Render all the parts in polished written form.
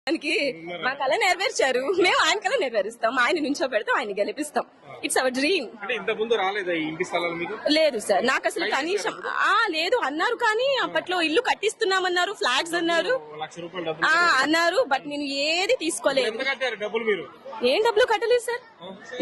దానికి మా కళ నెరవేర్చారు, మేము ఆయన కళ నెరవేరుస్తాం. ఆయన నుంచో పెడతాం, ఆయన గెలిపిస్తాం. It's our dream. అంటే ఇంత ముందు రాలేదా ఈ ఇంటి స్థలాలు మీకు? లేదు సార్, నాకు అసలు కనీసం లేదు అన్నారు, కానీ అప్పట్లో ఇల్లు కట్టిస్తున్నామన్నారు, ఫ్లాట్స్ అన్నారు, ₹1,00,000 డబ్బులు అన్నారు. బట్ నేను ఏది తీసుకోలేదు. ఎంత కట్టారు డబ్బులు మీరు? ఏం డబ్బులు కట్టలేదు సార్.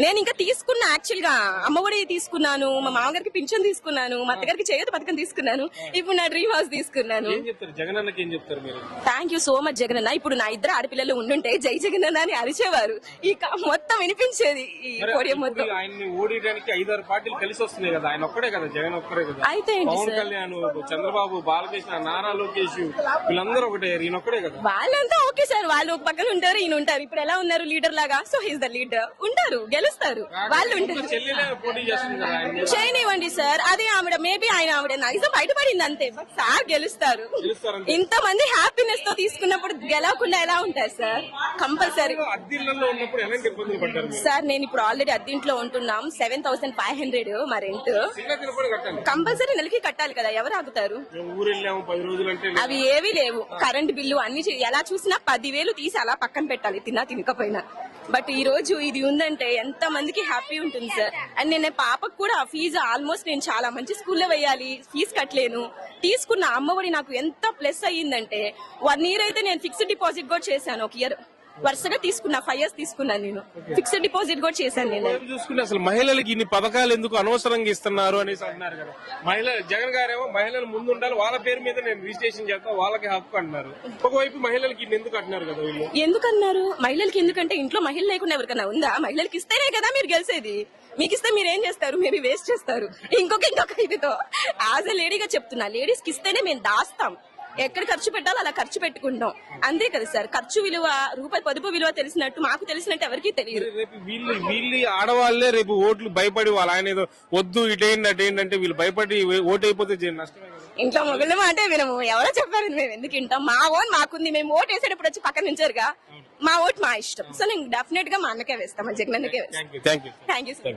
నేను ఇంకా తీసుకున్నా, యాక్చువల్ గా అమ్మఒడి తీసుకున్నాను, మా మామగారికి పింఛన్ తీసుకున్నాను, మా అత్తగారికి చేయూత పథకం తీసుకున్నాను, ఇప్పుడు నా డ్రీమ్ హౌస్ తీసుకున్నాను. ఏం చెప్తారు జగన్ అన్నకి? ఏం చెప్తారు మీరు? Thank you so much Jagan అన్న. ఇప్పుడు నా ఇద్దరు ఆడపిల్లలు ఉండుంటే జై జగన్ అన్న అని అరిచేవారు, ఇక మొత్తం వినిపించేది ఈ పోడియం మొత్తం. ఆయన్ని ఓడించడానికి 5-6 పార్టీలు కలిసి వస్తున్నాయి కదా, ఆయన ఒక్కడే కదా, జగన్ ఒక్కడే కదా. అయితే పవన్ కళ్యాణ్, చంద్రబాబు, బాలకృష్ణ, నారా లోకేష్ వీళ్ళందరూ ఒకటే, ఈయన ఒక్కడే కదా. వాళ్ళంతా ఓకే సార్, వాళ్ళు ఒక పక్కన ఉంటారు, ఈయన ఉంటారు. ఇప్పుడు ఎలా ఉన్నారు లీడర్ లాగా, సో హీస్ ద లీడర్. ఉంటారు, గెలుస్తారు, వాళ్ళు ఉంటారు. చెల్లెలే పోటీ చేస్తుంది కదా ఆయన. చేయనివ్వండి సార్, అదే ఆవిడ మేబీ ఆవిడ నైజం బయటపడింది అంతే, బట్ సార్ గెలుస్తారు. ఇంత మంది హ్యాపీనెస్ తో తీసుకున్నప్పుడు గెలవకుండా ఎలా ఉంటారు సార్? కంపల్సరీ. అద్దెల్లో ఉన్నప్పుడు ఎలాంటి ఇబ్బందులు పడ్డారు సార్? నేను ఇప్పుడు ఆల్రెడీ అద్దెంట్లో ఉంటున్నాం, 7,500 మా రెంట్. కంపల్సరీ నెలకి కట్టాలి కదా, ఎవరు ఆగుతారు? ఊరు వెళ్ళాము 10 రోజులు అంటే అవి ఏవీ లేవు. కరెంట్ బిల్లు అన్ని ఎలా చూసినా 10,000 తీసి అలా పక్కన పెట్టాలి, తినకపోయినా. బట్ ఈ రోజు ఇది ఉందంటే ఎంత మందికి హ్యాపీ ఉంటుంది సార్. అండ్ నేను పాపకు కూడా ఫీజు ఆల్మోస్ట్ నేను చాలా మంచి స్కూల్లో వేయాలి, ఫీజు కట్టలేను. తీసుకున్న అమ్మఒడి నాకు ఎంత ప్లస్ అయ్యిందంటే 1 year అయితే నేను ఫిక్స్డ్ డిపాజిట్ కూడా చేశాను. 1 year వరుసగా తీసుకున్నా, 5 years తీసుకున్నాను నేను, ఫిక్స్డ్ డిపాజిట్ కూడా చేశాను నేను. చూసుకుంటే అసలు మహిళలకి ఇన్ని పథకాలు ఎందుకు అనవసరంగా ఇస్తున్నారు అనేసి అంటున్నారు కదా. జగన్ గారేమో మహిళలు ముందు ఉండాలి, వాళ్ళ పేరు మీద నేను రిజిస్ట్రేషన్ చేస్తా, వాళ్ళకి హక్కు అంటున్నారు. ఒకవైపు మహిళలకి ఇన్ని ఎందుకు అంటున్నారు కదా వీళ్ళు? ఎందుకన్నారు మహిళలకి? ఎందుకంటే ఇంట్లో మహిళ లేకుండా ఎవరికైనా ఉందా? మహిళలకి ఇస్తేనే కదా మీరు గెలిచేది. మీకు ఇస్తే మీరు ఏం చేస్తారు? మేబీ వేస్ట్ చేస్తారు. ఇంకొక ఇదితో యాజ్ ఎ లేడీగా చెప్తున్నా, లేడీస్ కి ఇస్తేనే మేము దాస్తాం. ఎక్కడ ఖర్చు పెట్టాలో అలా ఖర్చు పెట్టుకుంటాం, అంతే కదా సార్. ఖర్చు విలువ, రూపాయి పొదుపు విలువ తెలిసినట్టు మాకు తెలిసినట్టు ఎవరికి తెలియదు. రేపు వీళ్ళు ఆడవాళ్లే రేపు ఓట్లు భయపడి వాళ్ళ ఆయన ఏదో వద్దు ఇటేంటి అటేంటి అంటే వీళ్ళు భయపడి ఓటు అయిపోతే నష్టమే కదా. ఇంట్లో మొగలు అంటే వినము, ఎవరో చెప్పారు, మేము ఎందుకు వింటాం? మా ఓన్ మాకుంది, మేము ఓటు వేసేటప్పుడు వచ్చి పక్కన నుంచారుగా, మా ఓటు మా ఇష్టం. సో నేను డెఫినెట్ గా మా అన్నకే వేస్తాం, మా జగన్ అన్నకే వేస్తాం. Thank you. Thank you sir.